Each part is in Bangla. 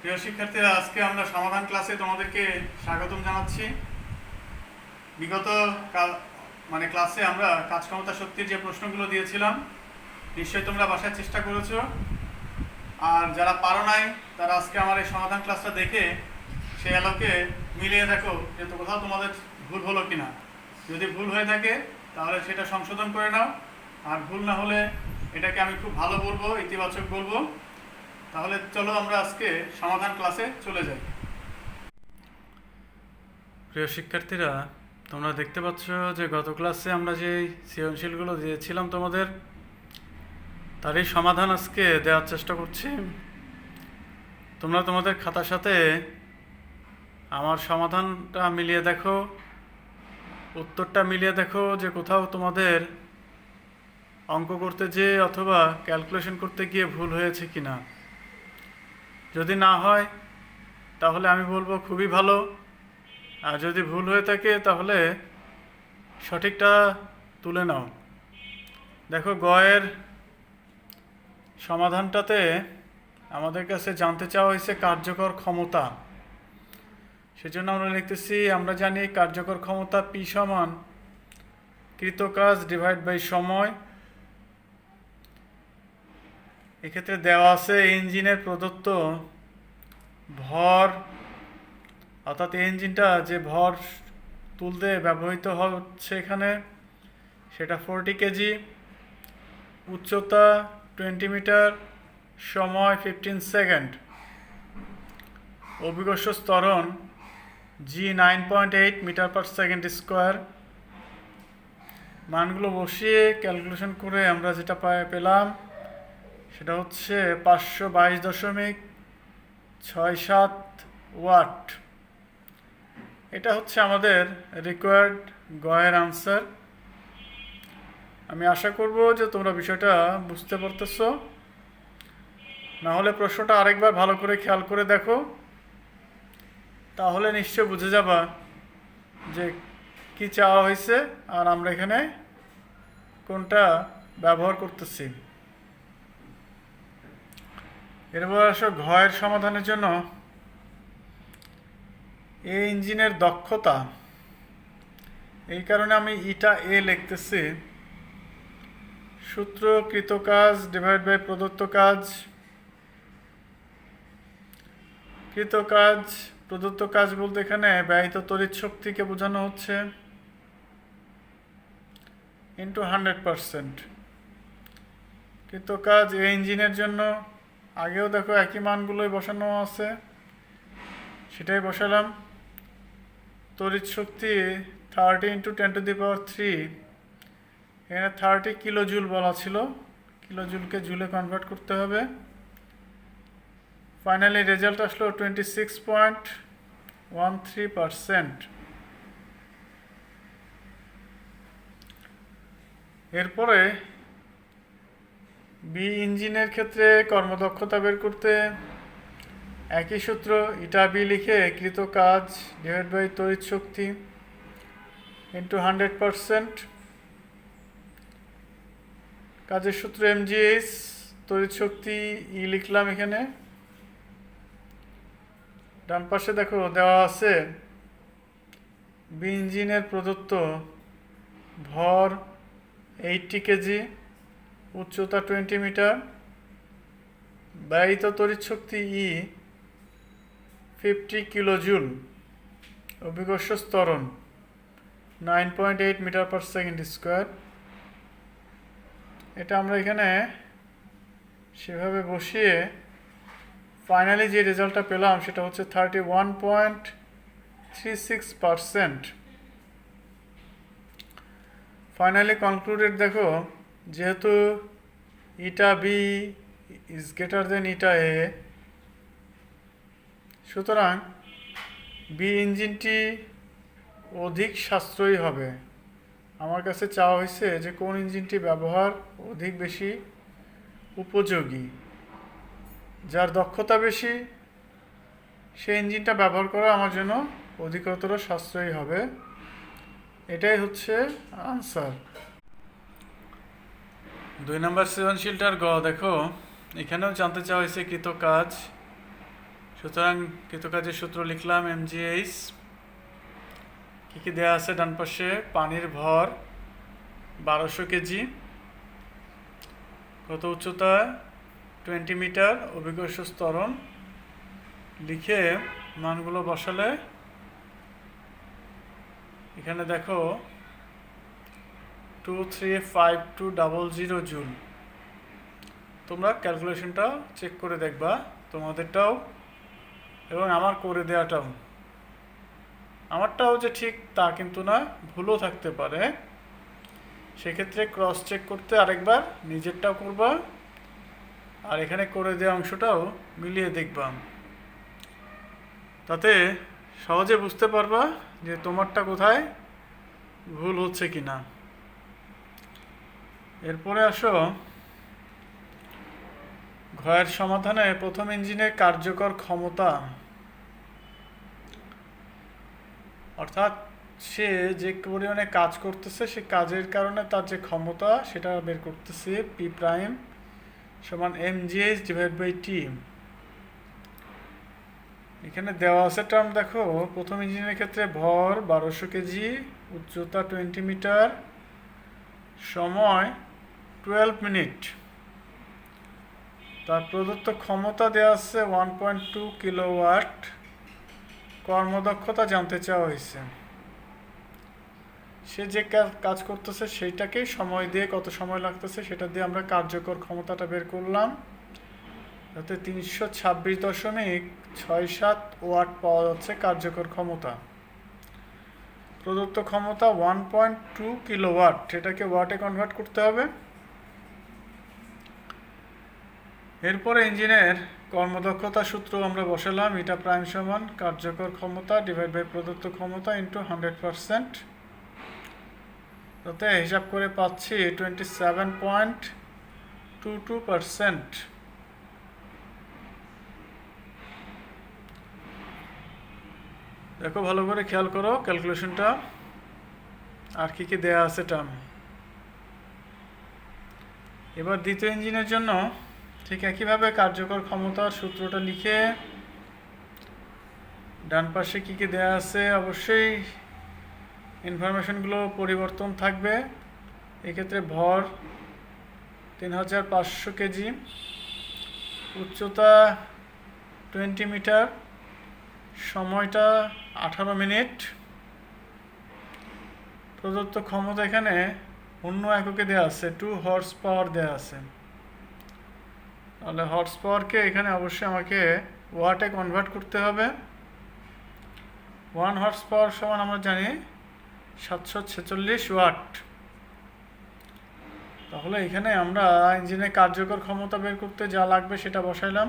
প্রিয় শিক্ষার্থীরা, আজকে আমরা সমাধান ক্লাসে তোমাদেরকে স্বাগতম জানাচ্ছি। বিগত ক্লাসে আমরা কাজ ক্ষমতা শক্তির যে প্রশ্নগুলো দিয়েছিলাম, নিশ্চয়ই তোমরা বাসায় চেষ্টা করেছো। আর যারা পারো নাই তারা আজকে আমার এই সমাধান ক্লাসটা দেখে সেই আলোকে মিলিয়ে দেখো যে তো কোথাও তোমাদের ভুল হলো কিনা। যদি ভুল হয়ে থাকে তাহলে সেটা সংশোধন করে নাও, আর ভুল না হলে এটাকে আমি খুব ভালো বলবো, ইতিবাচক বলবো। তাহলে চলো আমরা আজকে সমাধান ক্লাসে চলে যাই। প্রিয় শিক্ষার্থীরা, তোমরা দেখতে পাচ্ছ যে গত ক্লাসে আমরা যে সৃজনশীলগুলো দিয়েছিলাম তোমাদের, তারই সমাধান আজকে দেওয়ার চেষ্টা করছি। তোমরা তোমাদের খাতার সাথে আমার সমাধানটা মিলিয়ে দেখো, উত্তরটা মিলিয়ে দেখো যে কোথাও তোমাদের অঙ্ক করতে যেয়ে অথবা ক্যালকুলেশন করতে গিয়ে ভুল হয়েছে কিনা। যদি না হয় তাহলে আমি বলবো খুবই ভালো, আর যদি ভুল হয়ে থাকে তাহলে সঠিকটা তুলে নাও। দেখো, গয়ের সমাধানটাতে আমাদের কাছে জানতে চাওয়া হয়েছে কার্যকর ক্ষমতা। সেজন্য আমরা লিখতেছি, আমরা জানি কার্যকর ক্ষমতা পি সমান কৃত কাজ ডিভাইড বাই সময়। এক্ষেত্রে দেওয়া আছে ইঞ্জিনের প্রদত্ত ভর, অর্থাৎ এই ইঞ্জিনটা যে ভর তুলতে ব্যবহৃত হচ্ছে এখানে সেটা 40 কেজি, উচ্চতা 20 মিটার, সময় 15 সেকেন্ড, অভিকর্ষ ত্বরণ জি 9.8 মিটার পার সেকেন্ড স্কোয়ার। মানগুলো বসিয়ে ক্যালকুলেশন করে আমরা যেটা পেলাম সেটা হচ্ছে 522.67 ওয়াট। এটা হচ্ছে আমাদের রিকোয়ার্ড গয়ের আনসার। আমি আশা করব যে তোমরা বিষয়টা বুঝতে পারতেছো। না হলে প্রশ্নটা আরেকবার ভালো করে খেয়াল করে দেখো, তাহলে নিশ্চয় বুঝে যাবা যে কি চাওয়া হয়েছে আর আমরা এখানে কোনটা ব্যবহার করতেছি। এরপর আসো ঘয়ের সমাধানের জন্য এই ইঞ্জিনের দক্ষতা, এই কারণে আমি ইটা এ লিখতেছি। সূত্র কৃত কাজ ডিভাইড বাই প্রদত্ত কাজ। কৃত কাজ, প্রদত্ত কাজ বলতে এখানে ব্যয়িত তড়িৎ শক্তিকে বোঝানো হচ্ছে, ইন্টু 100%। কৃত কাজ এই ইঞ্জিনের জন্য আগেও দেখো একই মানগুলোই বসানো আছে, সেটাই বসালাম। তড়িৎ শক্তি 30 ইন্টু 10⁻³ এখানে 30 কিলো জুল বলা ছিল, কিলো জুলকে জুলে কনভার্ট করতে হবে। ফাইনালি রেজাল্ট আসলো 26.13%। এরপরে বি ইঞ্জিনের ক্ষেত্রে কর্মদক্ষতা বের করতে একই সূত্র, ইটা বি লিখে কৃত কাজ ডিভাইড বাই তড়িৎ শক্তি ইন্টু 100%। কাজের সূত্র এমজিএইচ, তড়িৎ শক্তি ই লিখলাম এখানে। ডান পাশে দেখো দেওয়া আছে বি ইঞ্জিনের প্রদত্ত ভর 80 কেজি, উচ্চতা 20 মিটার, ব্যয়িত তড়িৎ শক্তি ই 50 কিলো জুল, অভিকর্ষ ত্বরণ 9.8 মিটার পার সেকেন্ড স্কোয়ার। এটা আমরা এখানে সেভাবে বসিয়ে ফাইনালি যে রেজাল্টটা পেলাম সেটা হচ্ছে 31.36%। ফাইনালি কনক্লুডেড দেখো, যেহেতু ইটা বি ইজ গ্রেটার দেন ইটা এ, সুতরাং বি ইঞ্জিনটি অধিক সাশ্রয়ী হবে। আমার কাছে চাওয়া হয়েছে যে কোন ইঞ্জিনটি ব্যবহার অধিক বেশি উপযোগী, যার দক্ষতা বেশি সেই ইঞ্জিনটা ব্যবহার করা আমার জন্য অধিকতর সাশ্রয়ী হবে। এটাই হচ্ছে আনসার। 2 নম্বর সৃজনশীলটার গ দেখো, এখানেও জানতে চাওয়া হয়েছে কৃত কাজ সুতরাং কৃতকাজের সূত্র লিখলাম mgh। কী কী দেওয়া আছে ডান পাশে? পানির ভর 1200 কেজি, কত উচ্চতা 20 মিটার, অভিকর্ষ ত্বরণ লিখে মানগুলো বসালে এখানে দেখো 235,200 জুল। তোমরা ক্যালকুলেশনটা চেক করে দেখবা, তোমাদেরটাও এবং আমার করে দেওয়াটাও। আমারটাও যে ঠিক তা কিন্তু না, ভুলও থাকতে পারে। সেক্ষেত্রে ক্রস চেক করতে আরেকবার নিজেরটাও করবা, আর এখানে করে দেওয়া অংশটাও মিলিয়ে দেখবা। তাতে সহজে বুঝতে পারবা যে তোমারটা কোথায় ভুল হচ্ছে কিনা। এরপরে আসো ঘয়ের সমাধানে প্রথম ইঞ্জিনের কার্যকর ক্ষমতা, অর্থাৎ সে যে পরিমাণে কাজ করতেছে সে কাজের কারণে তার যে ক্ষমতা সেটা বের করতেছে। পি প্রাইম সমান mgh ডিভাইড বাই টি। এখানে দেওয়া আছে টার্ম দেখো, প্রথম ইঞ্জিনের ক্ষেত্রে ভর 1200 কেজি, উচ্চতা 20 মিটার, সময় 12 মিনিট। তার প্রদত্ত ক্ষমতা দেওয়া আছে 1.2 কিলোওয়াট। কর্মদক্ষতা জানতে চাওয়া হয়েছে। সে যে কাজ করতেছে সেইটাকেই সময় দিয়ে কত সময় লাগতেছে সেটা দিয়ে আমরা কার্যকর ক্ষমতাটা বের করলাম। তাতে 326.67 ওয়াট পাওয়া যাচ্ছে কার্যকর ক্ষমতা। প্রদত্ত ক্ষমতা 1.2 কিলোওয়াট, সেটাকে ওয়াটে কনভার্ট করতে হবে। এরপরে ইঞ্জিনের কর্মদক্ষতা সূত্র আমরা বসালাম, ইটা প্রাইম সমান কার্যকর ক্ষমতা ডিভাইড বাই প্রদত্ত ক্ষমতা ইন্টু 100%। তাতে হিসাব করে পাচ্ছি 27.22%। দেখো ভালো করে খেয়াল করো ক্যালকুলেশনটা, আর কি কি দেয়া আছে টার্ম। এবার দ্বিতীয় ইঞ্জিনের জন্য ঠিক একইভাবে কার্যকর ক্ষমতার সূত্রটা লিখে ডান পাশে কি কি দেয়া আছে অবশ্যই ইনফরমেশনগুলো পরিবর্তন থাকবে। এক্ষেত্রে ভর 3500 কেজি, উচ্চতা 20 মিটার, সময়টা 18 মিনিট। প্রদত্ত ক্ষমতা এখানে অন্য এককে দেওয়া আছে 2 হর্স পাওয়ার দেওয়া আছে। তাহলে হর্স পাওয়ারকে এখানে অবশ্যই আমাকে ওয়াটে কনভার্ট করতে হবে। 1 হর্স পাওয়ার সমান আমরা জানি 746 ওয়াট। তাহলে এখানে আমরা ইঞ্জিনের কার্যকর ক্ষমতা বের করতে যা লাগবে সেটা বসাইলাম।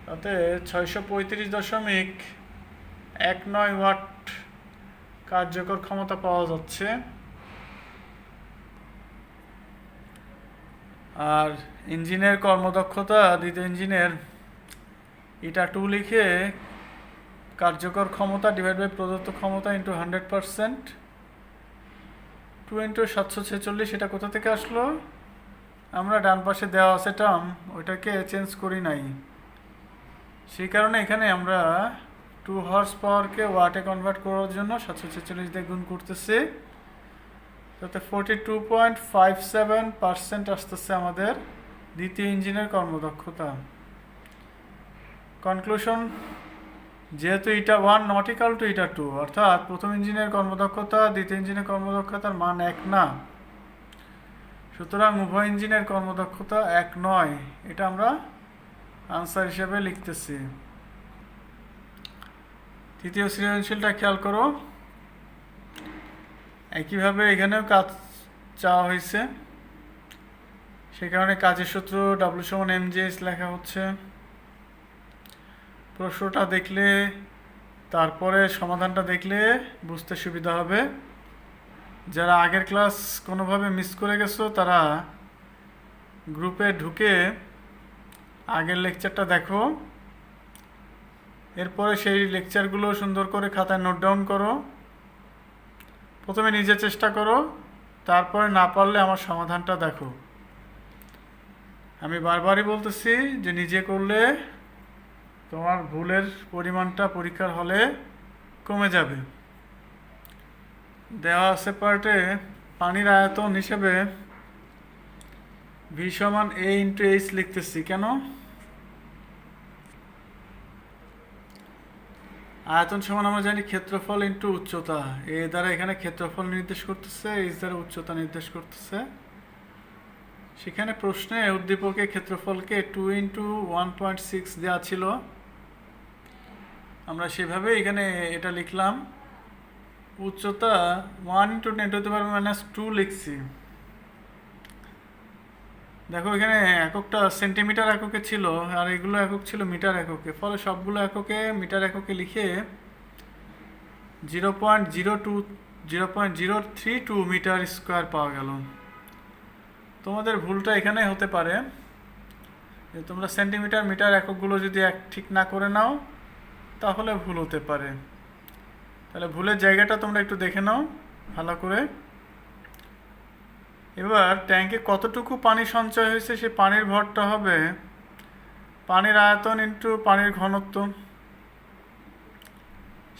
তাতে 635.19 ওয়াট কার্যকর ক্ষমতা পাওয়া যাচ্ছে। আর ইঞ্জিনের কর্মদক্ষতা দ্বিতীয় ইঞ্জিনের ইটা 2 লিখে কার্যকর ক্ষমতা ডিভাইড বাই প্রদত্ত ক্ষমতা ইন্টু 100%। 2 ইন্টু 746, এটা কোথা থেকে আসলো? আমরা ডান পাশে দেওয়া আছে টার্ম, ওইটাকে চেঞ্জ করি নাই, সেই কারণে এখানে আমরা 2 হর্স পাওয়ারকে ওয়াটে কনভার্ট করার জন্য 746 দিয়ে গুণ করতেছি। তাতে 42.57% আসতেছে আমাদের দ্বিতীয় ইঞ্জিনের কর্মদক্ষতা। কনক্লুশন, যেহেতু ইটা 1 নট ইকাল টু ইটা 2, অর্থাৎ প্রথম ইঞ্জিনের কর্মদক্ষতা দ্বিতীয় ইঞ্জিনের কর্মদক্ষতার মান এক না, সুতরাং উভয় ইঞ্জিনের কর্মদক্ষতা এক নয়। এটা আমরা আনসার হিসেবে লিখতেছি। তৃতীয় সৃজনশীলটা খেয়াল করো, একইভাবে এখানেও কাজ চাওয়া হয়েছে, সে কারণে কাজের সূত্র W সমান mgh লেখা হচ্ছে। প্রশ্নটা দেখলে তারপরে সমাধানটা দেখলে বুঝতে সুবিধা হবে। যারা আগের ক্লাস কোনোভাবে মিস করে গেছো তারা গ্রুপে ঢুকে আগের লেকচারটা দেখো, এরপরে সেই লেকচারগুলো সুন্দর করে খাতায় নোট ডাউন করো। প্রথমে নিজে চেষ্টা করো, তারপরে না পারলে আমার সমাধানটা দেখো। আমি বারবারই বলতেছি যে নিজে করলে তোমার ভুলের পরিমাণটা পরীক্ষার হলে কমে যাবে। দেওয়া আছে পার্টে পানির আয়তন হিসেবে ভি সমান এ ইন্টু এইচ লিখতেছি কেন? আয়তন সমান আমরা জানি ক্ষেত্রফল ইন্টু উচ্চতা। এ দ্বারা এখানে ক্ষেত্রফল নির্দেশ করতেছে, এইচ দ্বারা উচ্চতা নির্দেশ করতেছে। সেখানে প্রশ্নে উদ্দীপকের ক্ষেত্রফলকে 2 × 1.6 দেওয়া ছিল, আমরা সেভাবে এখানে এটা লিখলাম। উচ্চতা 1 × 10⁻² লিখছি। দেখো এখানে এককটা সেন্টিমিটার এককে ছিল আর এগুলো একক ছিল মিটার এককে, ফলে সবগুলো এককে মিটার এককে লিখে 0.032 মিটার স্কোয়ার পাওয়া গেল। তোমাদের ভুলটা এখানে হতে পারে যে তোমরা সেন্টিমিটার মিটার এককগুলো যদি ঠিক না করে নাও তাহলে ভুল হতে পারে। তাহলে ভুলের জায়গাটা তোমরা একটু দেখে নাও ভালো করে। এবার ট্যাঙ্কে কতটুকু পানি সঞ্চয় হয়েছে সে পানির ভরটা হবে পানির আয়তন ইন্টু পানির ঘনত্ব।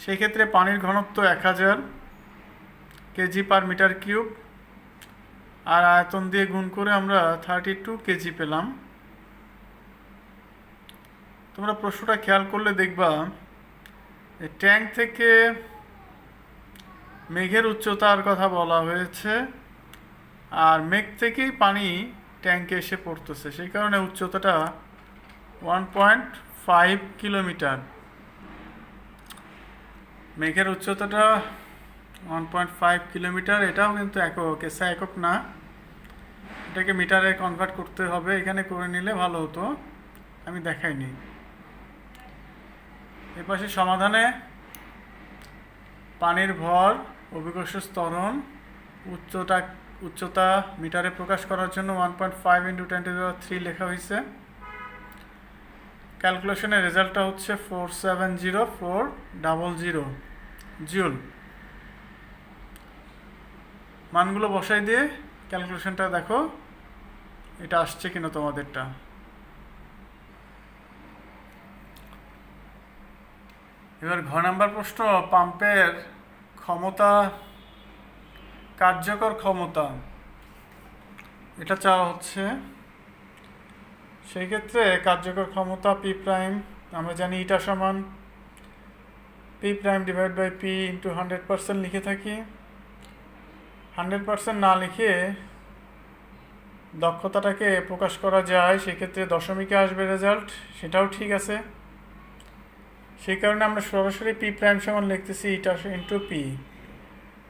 সেক্ষেত্রে পানির ঘনত্ব 1000 kg/m3 আর আয়তন দিয়ে গুণ করে আমরা 32 কেজি পেলাম। তোমরা প্রশ্নটা খেয়াল করলে দেখবা ট্যাঙ্ক থেকে মেঘের উচ্চতার কথা বলা হয়েছে আর মেঘ থেকেই পানি ট্যাঙ্কে এসে পড়তেছে, সেই কারণে উচ্চতাটা 1.5 কিলোমিটার। মেঘের উচ্চতাটা 1.5 কিলোমিটার। এটাও কিন্তু একক, এসা একক না, এটাকে মিটারে কনভার্ট করতে হবে। এখানে করে নিলে ভালো হতো, আমি দেখাইনি। এ পাশে সমাধানে পানির ভর, অভিকর্ষ ত্বরণ, উচ্চতা মিটারে প্রকাশ করার জন্য 1.5 × 10⁻³ লেখা হয়েছে। ক্যালকুলেশনের রেজাল্টটা হচ্ছে 470,400 জুল। মানগুলো বসাই দিয়ে ক্যালকুলেশনটা দেখো এটা আসছে কিনা তোমাদেরটা। এবার ঘ নাম্বার প্রশ্ন, পাম্পের ক্ষমতা, কার্যকর ক্ষমতা এটা চাওয়া হচ্ছে। সেই ক্ষেত্রে কার্যকর ক্ষমতা পি প্রাইম আমরা জানি ইটা সমান p prime divide by p into 100% লিখে থাকি। 100% না লিখে দক্ষতাটাকে প্রকাশ করা যায়, সেক্ষেত্রে দশমিকে আসবে রেজাল্ট, সেটাও ঠিক আছে। সেই কারণে আমরা সরাসরি পি প্রাইম সমান লিখতেছি ইটা ইন্টু পি।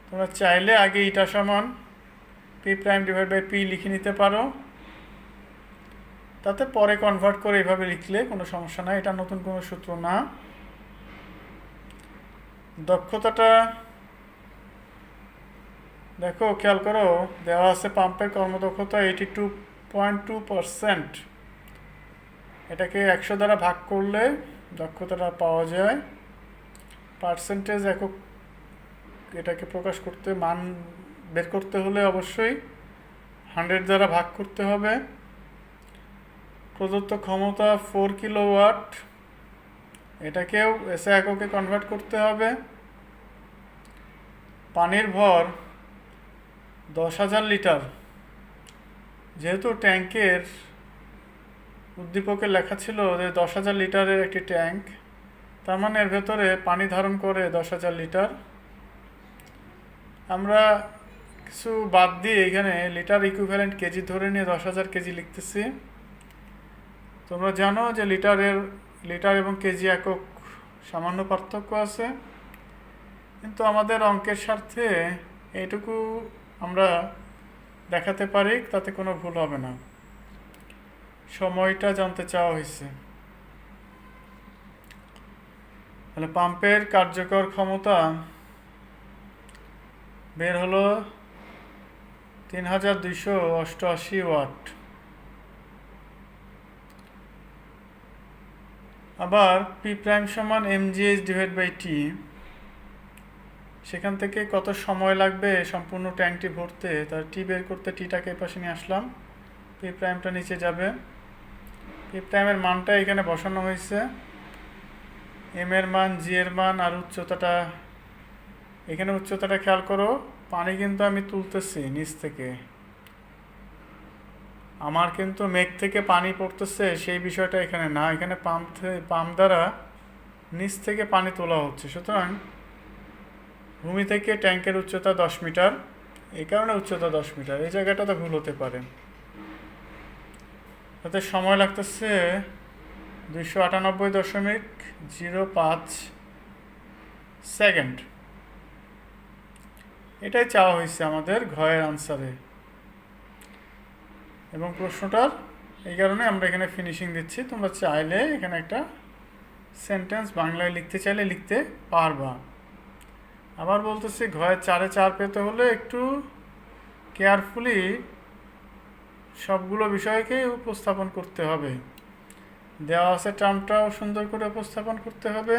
তোমরা চাইলে আগে ইটা সমান p prime divide by p লিখে নিতে পারো, তাতে পরে কনভার্ট করে এভাবে লিখলে কোনো সমস্যা নাই, এটা নতুন কোনো সূত্র না। দক্ষতাটা দেখো খেয়াল করো, দেওয়া আছে পাম্পের কর্মদক্ষতা 82.2%। এটাকে 100 দ্বারা ভাগ করলে দক্ষতাটা পাওয়া যায়। পার্সেন্টেজ একক, এটাকে প্রকাশ করতে মান বের করতে হলে অবশ্যই 100 দ্বারা ভাগ করতে হবে। প্রদত্ত ক্ষমতা 4 কিলোওয়াট, এটাকেও এসআই এককে কনভার্ট করতে হবে। পানির ভর 10,000 লিটার, যেহেতু ট্যাঙ্কের উদ্দীপকে লেখা ছিল যে 10,000 লিটারের একটি ট্যাঙ্ক, তার মানে এর ভেতরে পানি ধারণ করে 10,000 লিটার। আমরা কিছু বাদ দিয়ে এখানে লিটার ইকুইভ্যালেন্ট কেজি ধরে নিয়ে 10,000 কেজি লিখতেছি। তোমরা জানো যে লিটার এবং কেজি একক সামান্য পার্থক্য আছে, কিন্তু আমাদের অঙ্কের স্বার্থে এইটুকু আমরা দেখাতে পারি, তাতে কোনো ভুল হবে না। সময়টা জানতে চাওয়া হয়েছে। তাহলে পাম্পের কার্যকর ক্ষমতা বের হলো 3288 ওয়াট। আবার পি প্রাইম সমান mgh ডিভাইড বাই টি, সেখান থেকে কত সময় লাগবে সম্পূর্ণ ট্যাঙ্কটি ভরতে, তার টি বের করতে টিটাকে এই পাশে নিয়ে আসলাম, পি প্রাইমটা নিচে যাবে। পি প্রাইমের মানটা এখানে বসানো হয়েছে এম এর মান, জি এর মান আর উচ্চতাটা, এখানে উচ্চতাটা খেয়াল করো। পানি কিন্তু আমি তুলতেছি নিচ থেকে, আমার কিন্তু মেঘ থেকে পানি পড়তেছে সেই বিষয়টা এখানে না, এখানে পাম্প দ্বারা নিচ থেকে পানি তোলা হচ্ছে। সুতরাং ভূমি থেকে ট্যাঙ্কের উচ্চতা 10 মিটার, এই কারণে উচ্চতা 10 মিটার। এই জায়গাটাতে ভুল হতে পারে। তাতে সময় লাগতেছে 298.05 সেকেন্ড। এটাই চাওয়া হয়েছে আমাদের ঘয়ের আনসারে, এবং প্রশ্নটার এই কারণে আমরা এখানে ফিনিশিং দিচ্ছি। তোমরা চাইলে এখানে একটা সেন্টেন্স বাংলায় লিখতে চাইলে লিখতে পারবা। আবার বলতেছি, ঘয়ের 4-এ 4 পেতে হলে একটু কেয়ারফুলি সবগুলো বিষয়কে উপস্থাপন করতে হবে। দেওয়া আছে টার্মটাও সুন্দর করে উপস্থাপন করতে হবে,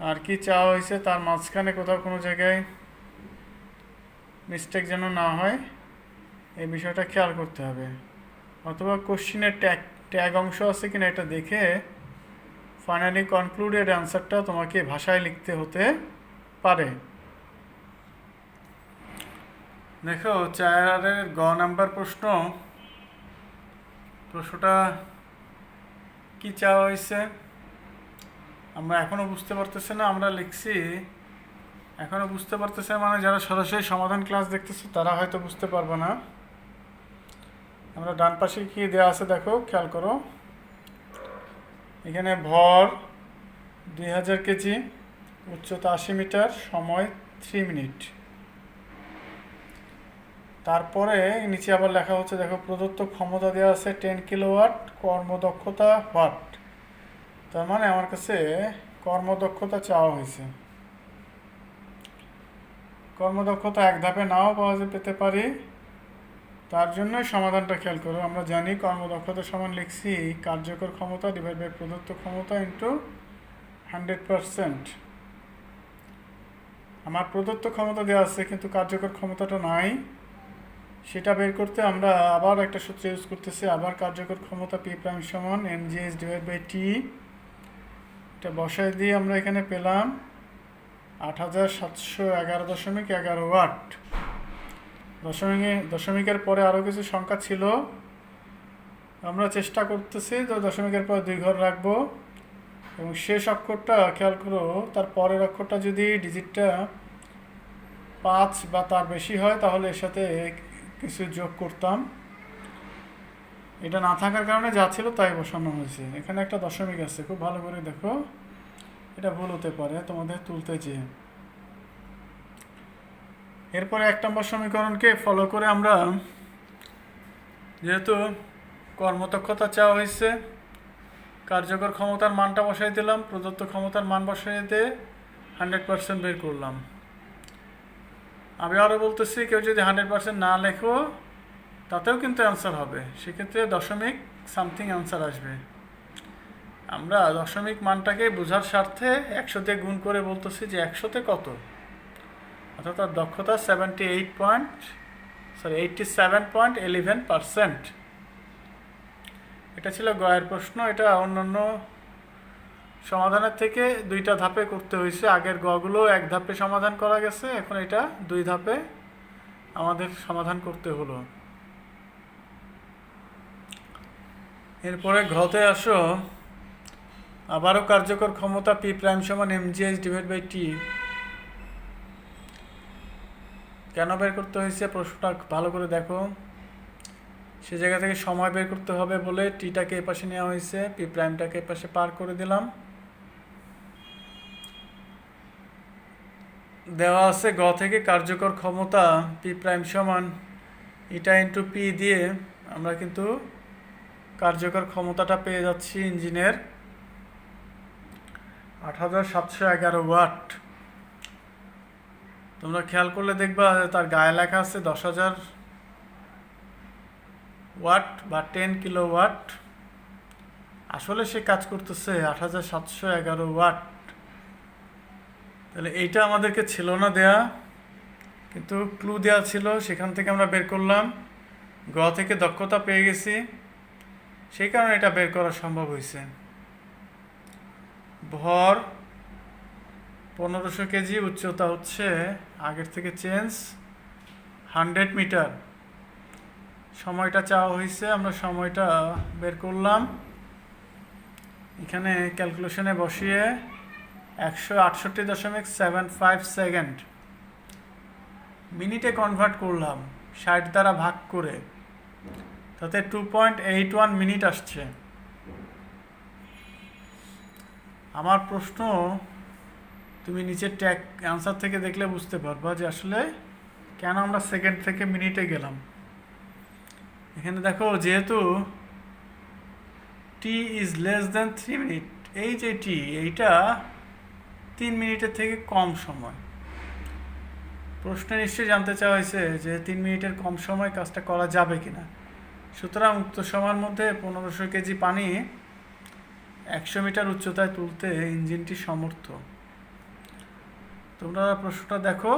আর কি চাওয়া হয়েছে তার মাঝখানে কোথাও কোনো জায়গায় মিস্টেক যেন না হয় এই বিষয়টা খেয়াল করতে হবে। অথবা কোশ্চিনের ট্যাগ অংশ আছে কিনা এটা দেখে ফাইনালি কনক্লুডেড অ্যান্সারটা তোমাকে ভাষায় লিখতে হতে পারে। দেখো 4-এর গ নাম্বার প্রশ্নটা কি চাওয়া হয়েছে আমরা এখনও বুঝতে পারতেছি না। আমরা লিখছি এখনও বুঝতে পারতেছে, মানে যারা সরাসরি সমাধান ক্লাস দেখতেছে তারা হয়তো বুঝতে পারবে না। আমরা ডান পাশে কি দেওয়া আছে দেখো, খেয়াল করো। এখানে ভর 2000 কেজি, উচ্চতা 80 মিটার, সময় 3 মিনিট। তারপরে নিচে আবার লেখা হচ্ছে দেখো, প্রদত্ত ক্ষমতা দেওয়া আছে 10 কিলোওয়াট, কর্মদক্ষতা ওয়াট। তার মানে আমার কাছে কর্মদক্ষতা চাওয়া হয়েছে। কর্মদক্ষতা এক ধাপে নাও পেতে পারি, তার জন্যই সমাধানটা খেয়াল করো। আমরা জানি কর্মদক্ষতা সমান লিখছি কার্যকর ক্ষমতা ডিভাইড বাই প্রদত্ত ক্ষমতা ইন্টু 100%। আমার প্রদত্ত ক্ষমতা দেওয়া আছে কিন্তু কার্যকর ক্ষমতাটা নাই, সেটা বের করতে আমরা আবার একটা সূত্র ইউজ করতেছি। আবার কার্যকর ক্ষমতা পি প্রাইম সমান mgh ডিভাইড বাই টি। এটা বসায় দিয়ে আমরা এখানে পেলাম 8711.11 ওয়াট। দশমিকের পরে আরও কিছু সংখ্যা ছিল, আমরা চেষ্টা করতেছি তো দশমিকের পর 2 ঘর রাখবো, এবং শেষ অক্ষরটা খেয়াল করো, তার পরের অক্ষরটা যদি ডিজিটটা 5 বা তার বেশি হয় তাহলে এর সাথে কিছু যোগ করতাম। এটা না থাকার কারণে যা ছিল তাই বসানো হয়েছে। এখানে একটা দশমিক আছে, খুব ভালো করে দেখো, এটা ভুল হতে পারে তোমাদের তুলতে যেয়ে। এরপরে 1 নম্বর সমীকরণকে ফলো করে আমরা, যেহেতু কর্মদক্ষতা চাওয়া হয়েছে, কার্যকর ক্ষমতার মানটা বসাই দিলাম, প্রদত্ত ক্ষমতার মান বসাই দিয়ে 100% বের করলাম। আমি আরও বলতেছি, কেউ যদি 100% না লেখো তাতেও কিন্তু অ্যান্সার হবে, সেক্ষেত্রে দশমিক সামথিং অ্যান্সার আসবে। আমরা দশমিক মানটাকে বোঝার স্বার্থে 100 দিয়ে গুণ করে বলতেছি যে 100-তে কত, অর্থাৎ তার দক্ষতা 87.11%। এটা ছিল গয়ের প্রশ্ন। এটা অন্যান্য সমাধানের থেকে 2টা ধাপে করতে হয়েছে। আগের গগুলো 1 ধাপে সমাধান করা গেছে, এখন এটা 2 ধাপে আমাদের সমাধান করতে হলো। এরপরে ঘতে আসো, আবারও কার্যকর ক্ষমতা পি প্রাইম সমান mgh ডিভাইড বাই টি। কেন বের করতে হয়েছে প্রশ্নটা ভালো করে দেখো। সে জায়গা থেকে সময় বের করতে হবে বলে টিটাকে এপাশে নেওয়া হয়েছে, পি প্রাইমটাকে এপাশে পার করে দিলাম। দেওয়া আছে গ থেকে কার্যকর ক্ষমতা পি প্রাইম সমান ইটা ইন্টু পি দিয়ে আমরা কিন্তু কার্যকর ক্ষমতাটা পেয়ে যাচ্ছি ইঞ্জিনের 8711 ওয়াট। তোমরা খেয়াল করলে দেখবা তার গায়ে লেখা আছে 10,000 ওয়াট বা 10 কিলোওয়াট। আসলে সে কাজ করতেছে 8711 ওয়াট। তাহলে এইটা আমাদেরকে ছিল না দেয়া, কিন্তু ক্লু দেওয়া ছিল, সেখান থেকে আমরা বের করলাম। গ থেকে দক্ষতা পেয়ে গেছি, সেই কারণে এটা বের করা সম্ভব হয়েছে। ভর 1500 কেজি, উচ্চতা হচ্ছে আগের থেকে চেঞ্জ 100 মিটার। সময়টা চাওয়া হয়েছে, আমরা সময়টা বের করলাম এখানে ক্যালকুলেশনে বসিয়ে 168.75 সেকেন্ড মিনিটে কনভার্ট করলাম 60 দ্বারা ভাগ করে, তাতে 2.81 মিনিট আসছে। আমার প্রশ্ন তুমি নিচের ট্যাগ অ্যান্সার থেকে দেখলে বুঝতে পারবা যে আসলে কেন আমরা সেকেন্ড থেকে মিনিটে গেলাম। এখানে দেখো, যেহেতু টি ইজ লেস দ্যান 3 মিনিট, এই যে টি, এইটা 3 মিনিটের থেকে কম সময়। প্রশ্নে নিশ্চয়ই জানতে চাওয়া হয়েছে যে 3 মিনিটের কম সময় কাজটা করা যাবে কিনা। সুতরাং উক্ত সময়ের মধ্যে 1500 কেজি পানি 100 মিটার উচ্চতায় তুলতে ইঞ্জিনটি সমর্থ। তোমরা প্রশ্নটা দেখো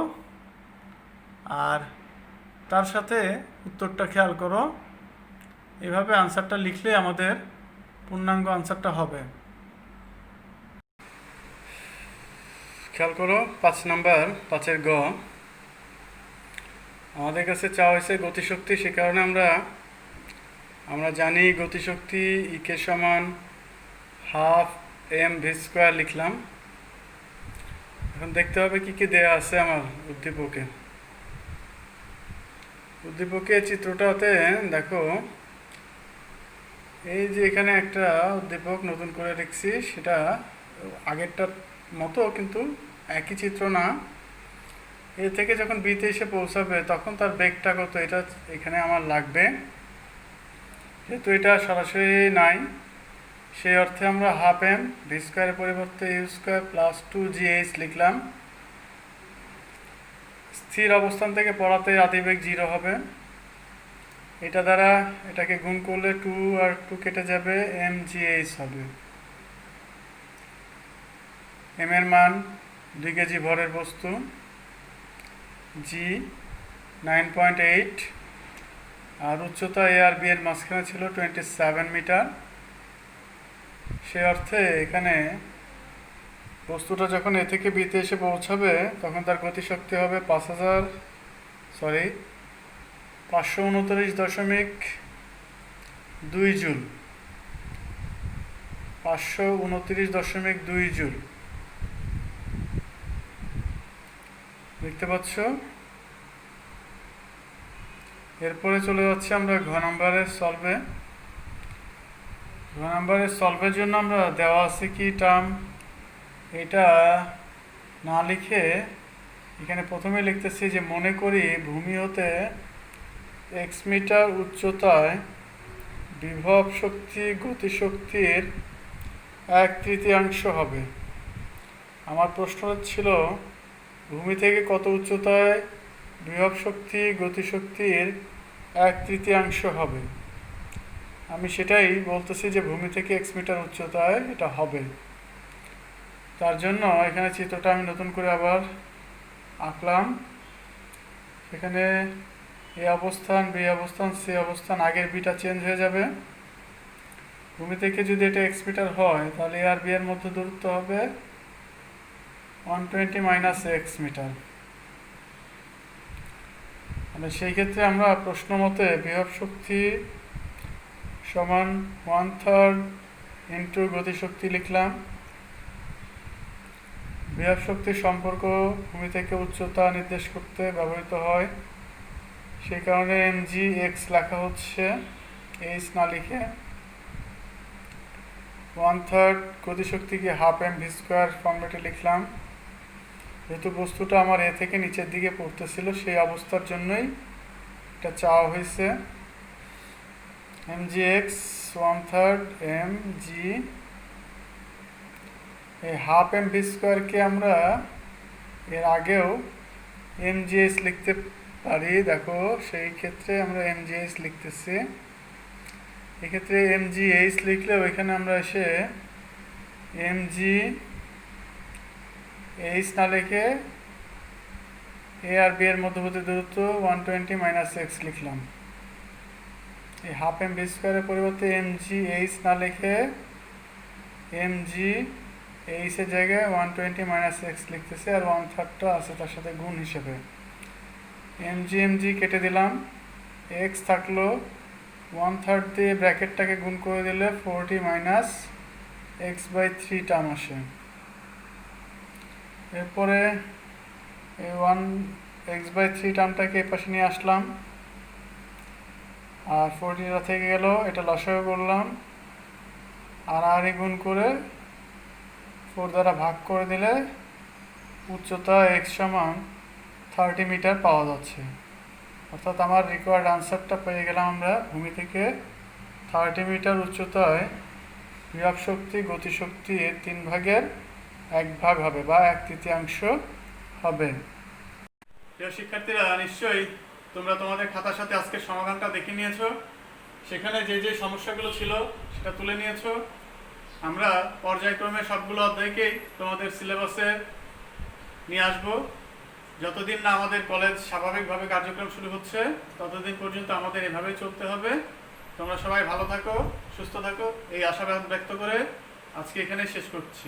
আর তার সাথে উত্তরটা খেয়াল করো। এভাবে আনসারটা লিখলে আমাদের পূর্ণাঙ্গ আনসারটা হবে। খেয়াল করো 5 নাম্বার, 5-এর গ। আমাদের কাছে চাওয়া হয়েছে গতিশক্তি, সে কারণে আমরা জানি গতিশক্তি ইকে সমান ½ mv² লিখলাম। এখন দেখতে হবে কি কি দেয়া আছে আমার উদ্দীপকে চিত্রটাতে দেখো, এই যে এখানে একটা উদ্দীপক নতুন করে লিখছি, সেটা আগেরটার মতো কিন্তু একই চিত্র না। এ থেকে যখন বিতে এসে পৌঁছাবে তখন তার বেগটা কত, এটা এখানে আমার লাগবে। যেহেতু এটা সরাসরি নাই, সেই অর্থে আমরা ½ mv² পরিবর্তে u² + 2gh লিখলাম। স্থির অবস্থান থেকে পড়াতে আদিবেগ 0 হবে। এটা দ্বারা এটাকে গুণ করলে 2 আর 2 কেটে যাবে, mgh হবে। m এর মান 2 কেজি ভরের বস্তু, g 9.8, আর উচ্চতা a আর b এর মাঝখানে ছিল 27 মিটার। সে অর্থে এখানে বস্তুটা যখন এ থেকে বিতে এসে পৌঁছাবে তখন তার গতিশক্তি হবে 529.2 জুল। 529.2 জুল দেখতে পাচ্ছ। এরপরে চলে যাচ্ছে আমরা ঘ নাম্বারের সলভে। ঘ নাম্বারের সলভের জন্য আমরা দেওয়া আছে কি টার্ম, এটা না লিখে এখানে প্রথমে লিখতেছি যে মনে করি ভূমি হতে x মিটার উচ্চতায় বিভব শক্তি গতিশক্তির 1/3 হবে। আমার প্রশ্ন ছিল ভূমি থেকে কত উচ্চতায় বিভব শক্তি গতিশক্তির 1/3 হবে। আমি সেটাই বলতেছি যে ভূমি থেকে x মিটার উচ্চতায় এটা হবে। তার জন্য এখানে চিত্রটা আমি নতুন করে আবার আঁকলাম। এখানে এ অবস্থান, বি অবস্থান, সি অবস্থান, আগের বিটা চেঞ্জ হয়ে যাবে। ভূমি থেকে যদি এটা x মিটার হয় তাহলে এ আর বি এর মধ্যে দূরত্ব হবে 120 - x মিটার। মানে সেই ক্ষেত্রে আমরা প্রশ্ন মতে বিভব শক্তি সমান 1/3 ইন্টু গতিশক্তি লিখলাম। বিভব শক্তির সম্পর্ক ভূমি থেকে উচ্চতা নির্দেশ করতে ব্যবহৃত হয়, সেই কারণে mgx লেখা হচ্ছে, h না লিখে। 1/3 গতিশক্তিকে ½ mv² ফর্মেটে লিখলাম। যেহেতু বস্তুটা আমার এ থেকে নিচের দিকে পড়তেছিল, সেই অবস্থার জন্যই এটা চাওয়া হয়েছে। mgx 1/3 mg, এই ½ mv² আমরা এর আগেও mgh লিখতে পারি। দেখো সেই ক্ষেত্রে আমরা mgh লিখতেছি। এক্ষেত্রে mgh লিখলেও এখানে আমরা এসে mgh না লিখে এ আর বি এর মধ্যবর্তী দূরত্ব 120 - x লিখলাম। এই ½ mv² এর পরিবর্তে mgh না লিখে mg এইচের জায়গায় 120 মাইনাস এক্স লিখতেছে, আর 1/3টা আছে তার সাথে গুণ হিসেবে। এমজি কেটে দিলাম, এক্স থাকলো, 1/3 দিয়ে ব্র্যাকেটটাকে গুণ করে দিলে 40 মাইনাস x/3 টার্ম আসে। এরপরে এই 1x/3 টার্মটাকে এ পাশে নিয়ে আসলাম, আর 40টা থেকে গেল, এটা লসাগু করলাম, আর গুণ করে 4 দ্বারা ভাগ করে দিলে উচ্চতা x সমান 30 মিটার পাওয়া যাচ্ছে। অর্থাৎ আমার রিকোয়ার্ড আনসারটা পেয়ে গেলাম আমরা। ভূমি থেকে 30 মিটার উচ্চতায় বিভব শক্তি গতিশক্তি এর 3/1 হবে বা 1/3 হবে। প্রিয় শিক্ষার্থীরা, নিশ্চয়ই তোমরা তোমাদের খাতার সাথে আজকের সমাধানটা দেখে নিয়েছো। সেখানে যে যে সমস্যাগুলো ছিল সেটা তুলে নিয়েছো। আমরা পর্যায়ক্রমে সবগুলো অধ্যায়কেই তোমাদের সিলেবাসে নিয়ে আসবো। যতদিন না আমাদের কলেজ স্বাভাবিকভাবে কার্যক্রম শুরু হচ্ছে ততদিন পর্যন্ত আমাদের এভাবেই চলতে হবে। তোমরা সবাই ভালো থাকো, সুস্থ থাকো, এই আশাবাদ ব্যক্ত করে আজকে এখানে শেষ করছি।